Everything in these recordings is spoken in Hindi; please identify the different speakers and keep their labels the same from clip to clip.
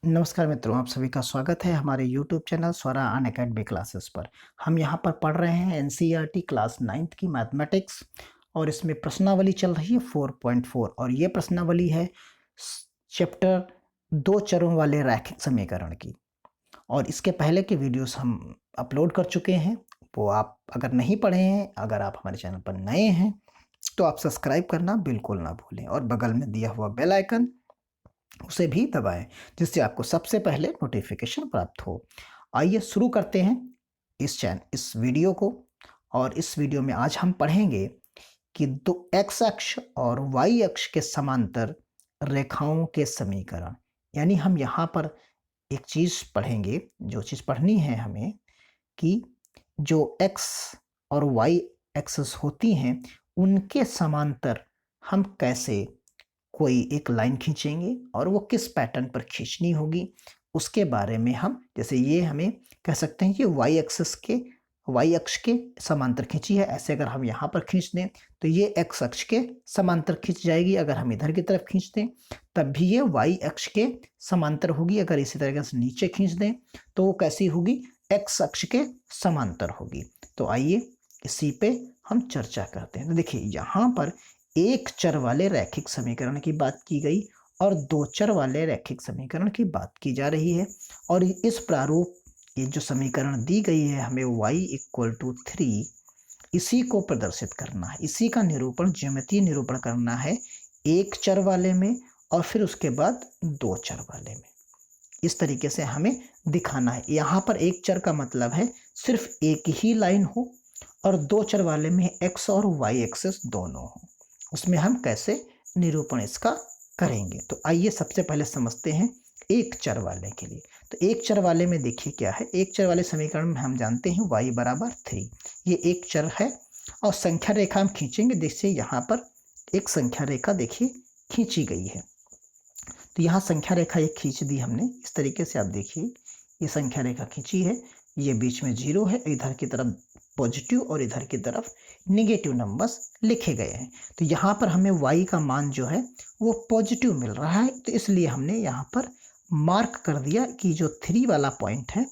Speaker 1: नमस्कार मित्रों, आप सभी का स्वागत है हमारे YouTube चैनल स्वरा अनअकैडमी क्लासेस पर। हम यहाँ पर पढ़ रहे हैं एनसीईआरटी क्लास 9th की मैथमेटिक्स और इसमें प्रश्नावली चल रही है 4.4 और ये प्रश्नावली है चैप्टर दो चरों वाले रैखिक समीकरण की। और इसके पहले के वीडियोस हम अपलोड कर चुके हैं, वो आप अगर नहीं पढ़े हैं, अगर आप हमारे चैनल पर नए हैं तो आप सब्सक्राइब करना बिल्कुल ना भूलें और बगल में दिया हुआ बेल आइकन उसे भी दबाएं, जिससे आपको सबसे पहले नोटिफिकेशन प्राप्त हो। आइए शुरू करते हैं इस वीडियो को। और इस वीडियो में आज हम पढ़ेंगे कि दो एक्स अक्ष और वाई अक्ष के समांतर रेखाओं के समीकरण। यानी हम यहाँ पर एक चीज़ पढ़ेंगे, जो चीज़ पढ़नी है हमें, कि जो एक्स और वाई एक्सिस होती हैं उनके समांतर हम कैसे कोई एक लाइन खींचेंगे और वो किस पैटर्न पर खींचनी होगी, उसके बारे में हम, जैसे ये हमें कह सकते हैं कि वाई अक्ष के समांतर खींची है, ऐसे अगर हम यहाँ पर खींच दें तो ये एक्स अक्ष के समांतर खींच जाएगी। अगर हम इधर की तरफ खींच दें तब भी ये वाई अक्ष के समांतर होगी। अगर इसी तरीके से नीचे खींच दें तो वो कैसी होगी, एक्स अक्ष के समांतर होगी। तो आइए इसी पे हम चर्चा करते हैं। तो देखिए यहाँ पर एक चर वाले रैखिक समीकरण की बात की गई और दो चर वाले रैखिक समीकरण की बात की जा रही है। और इस प्रारूप ये जो समीकरण दी गई है हमें y इक्वल टू 3, इसी को प्रदर्शित करना है, इसी का निरूपण, ज्यामितीय निरूपण करना है एक चर वाले में और फिर उसके बाद दो चर वाले में। इस तरीके से हमें दिखाना है। यहाँ पर एक चर का मतलब है सिर्फ एक ही लाइन हो और दो चर वाले में x और y एक्सिस दोनों हो। उसमें हम कैसे निरूपण इसका करेंगे, तो आइए सबसे पहले समझते हैं एक चर वाले के लिए। तो एक चर वाले में देखिए क्या है, एक चर वाले समीकरण में हम जानते हैं y बराबर 3, ये एक चर है और संख्या रेखा हम खींचेंगे। देखिए यहाँ पर एक संख्या रेखा देखिए खींची गई है, तो यहाँ संख्या रेखा एक खींच दी हमने। इस तरीके से आप देखिए ये संख्या रेखा खींची है, ये बीच में 0 है, इधर की तरफ पॉजिटिव और इधर की तरफ निगेटिव नंबर्स लिखे गए हैं। तो यहाँ पर हमें y का मान जो है वो पॉजिटिव मिल रहा है, तो इसलिए हमने यहाँ पर मार्क कर दिया कि जो 3 वाला पॉइंट है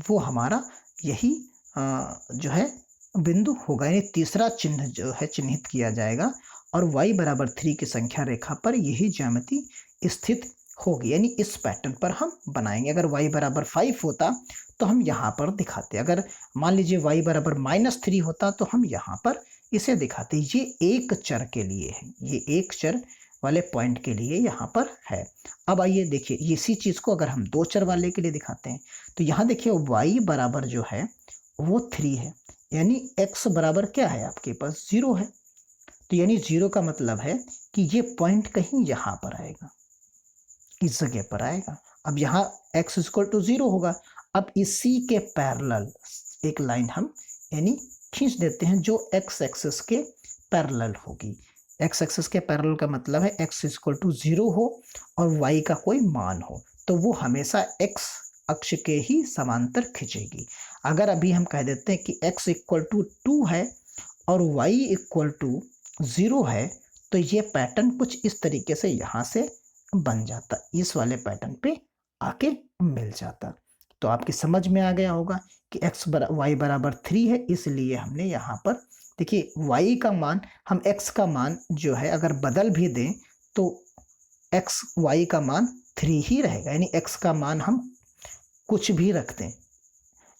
Speaker 1: वो हमारा यही जो है बिंदु होगा, यानी तीसरा चिन्ह जो है चिन्हित किया जाएगा और y बराबर 3 की संख्या रेखा पर यही ज्यामिति स्थित होगी, यानी इस पैटर्न पर हम बनाएंगे। अगर y बराबर 5 होता तो हम यहाँ पर दिखाते, अगर मान लीजिए y बराबर -3 होता तो हम यहाँ पर इसे दिखाते। ये एक चर के लिए है, ये एक चर वाले पॉइंट के लिए यहाँ पर है। अब आइए देखिए इसी चीज को अगर हम दो चर वाले के लिए दिखाते हैं तो यहाँ देखिए y बराबर जो है वो 3 है, यानी x बराबर क्या है आपके पास 0 है। तो यानी 0 का मतलब है कि ये पॉइंट कहीं यहाँ पर आएगा, इस जगह पर आएगा। अब यहाँ x इक्वल टू 0 होगा। अब इसी के पैरेलल एक लाइन हम यानी खींच देते हैं जो x एक्सिस के पैरेलल होगी। x एक्सिस के पैरेलल का मतलब है x इक्वल टू 0 हो और y का कोई मान हो, तो वो हमेशा x अक्ष के ही समांतर खींचेगी। अगर अभी हम कह देते हैं कि x इक्वल टू 2 है और y इक्वल टू 0 है, तो ये पैटर्न कुछ इस तरीके से यहाँ से बन जाता, इस वाले पैटर्न पे आके मिल जाता। तो आपकी समझ में आ गया होगा कि y बराबर 3 है, इसलिए हमने यहाँ पर देखिए y का मान, हम x का मान जो है अगर बदल भी दें तो x y का मान 3 ही रहेगा, यानी x का मान हम कुछ भी रख दें,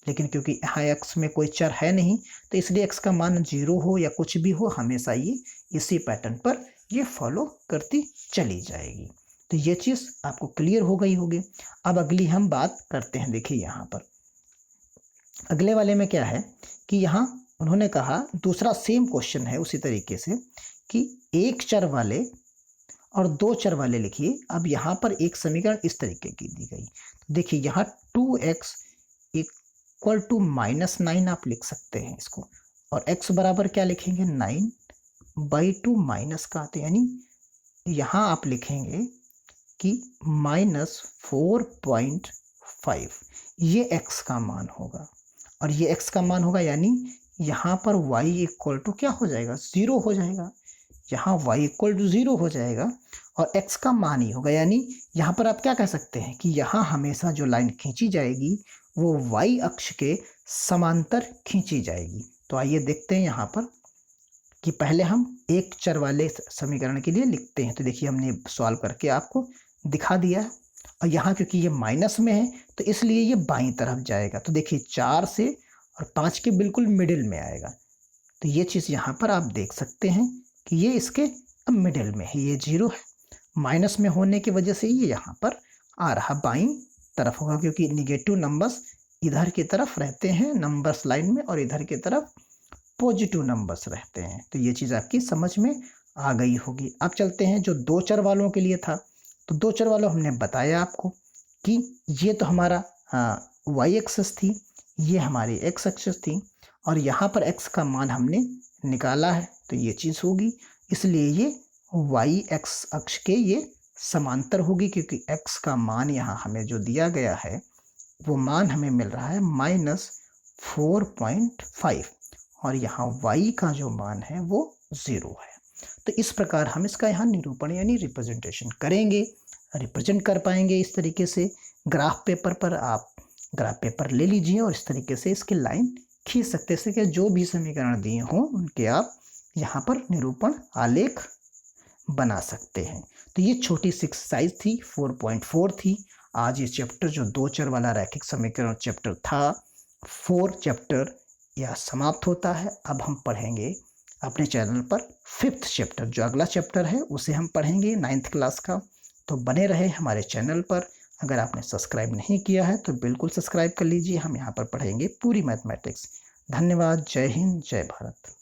Speaker 1: लेकिन क्योंकि यहाँ x में कोई चर है नहीं तो इसलिए x का मान 0 हो या कुछ भी हो, हमेशा ये इसी पैटर्न पर ये फॉलो करती चली जाएगी। तो ये चीज आपको क्लियर हो गई होगी। अब अगली हम बात करते हैं। देखिए यहाँ पर अगले वाले में क्या है कि यहाँ उन्होंने कहा, दूसरा सेम क्वेश्चन है उसी तरीके से, कि एक चर वाले और दो चर वाले लिखिए। अब यहाँ पर एक समीकरण इस तरीके की दी गई, देखिए यहाँ 2x इक्वल टू -9 आप लिख सकते हैं इसको, और x बराबर क्या लिखेंगे 9/2 माइनस का, तो यानी यहाँ आप लिखेंगे कि -4.5 ये x का मान होगा और ये x का मान होगा, यानी यहाँ पर y इक्वल टू क्या हो जाएगा 0 हो जाएगा। यहाँ y इक्वल टू 0 हो जाएगा और x का मान ही होगा। यानी यहाँ पर आप क्या कह सकते हैं कि यहाँ हमेशा जो लाइन खींची जाएगी वो y अक्ष के समांतर खींची जाएगी। तो आइए देखते हैं यहाँ पर कि पहले हम एक चर वाले समीकरण के लिए लिखते हैं। तो देखिए हमने सॉल्व करके आपको दिखा दिया है और यहाँ क्योंकि ये माइनस में है तो इसलिए ये बाईं तरफ जाएगा। तो देखिए 4 से और 5 के बिल्कुल मिडिल में आएगा। तो ये चीज़ यहाँ पर आप देख सकते हैं कि ये इसके अब मिडिल में है, ये 0 है। माइनस में होने की वजह से ये यहाँ पर आ रहा बाईं तरफ होगा, क्योंकि निगेटिव नंबर्स इधर की तरफ रहते हैं नंबर्स लाइन में और इधर की तरफ पॉजिटिव नंबर्स रहते हैं। तो ये चीज़ आपकी समझ में आ गई होगी। अब चलते हैं जो 2 चर वालों के लिए था। तो 2 चर वालों हमने बताया आपको कि ये तो हमारा y एक्सिस थी, ये हमारी x एक्सिस थी और यहाँ पर x का मान हमने निकाला है। तो ये चीज़ होगी, इसलिए ये y x अक्ष के ये समांतर होगी, क्योंकि x का मान यहाँ हमें जो दिया गया है वो मान हमें मिल रहा है -4.5 और यहाँ y का जो मान है वो 0 है। तो इस प्रकार हम इसका यहाँ निरूपण यानी रिप्रेजेंटेशन करेंगे, रिप्रेजेंट कर पाएंगे इस तरीके से। ग्राफ पेपर पर आप ग्राफ पेपर ले लीजिए और इस तरीके से इसकी लाइन खींच सकते हैं कि जो भी समीकरण दिए हों उनके आप यहाँ पर निरूपण आलेख बना सकते हैं। तो ये छोटी सी एक्सरसाइज थी, 4.4 थी। आज ये चैप्टर जो 2 चर वाला रैखिक समीकरण चैप्टर था 4 चैप्टर यह समाप्त होता है। अब हम पढ़ेंगे अपने चैनल पर 5th चैप्टर, जो अगला चैप्टर है उसे हम पढ़ेंगे 9th क्लास का। तो बने रहे हमारे चैनल पर। अगर आपने सब्सक्राइब नहीं किया है तो बिल्कुल सब्सक्राइब कर लीजिए। हम यहाँ पर पढ़ेंगे पूरी मैथमेटिक्स। धन्यवाद। जय हिंद, जय भारत।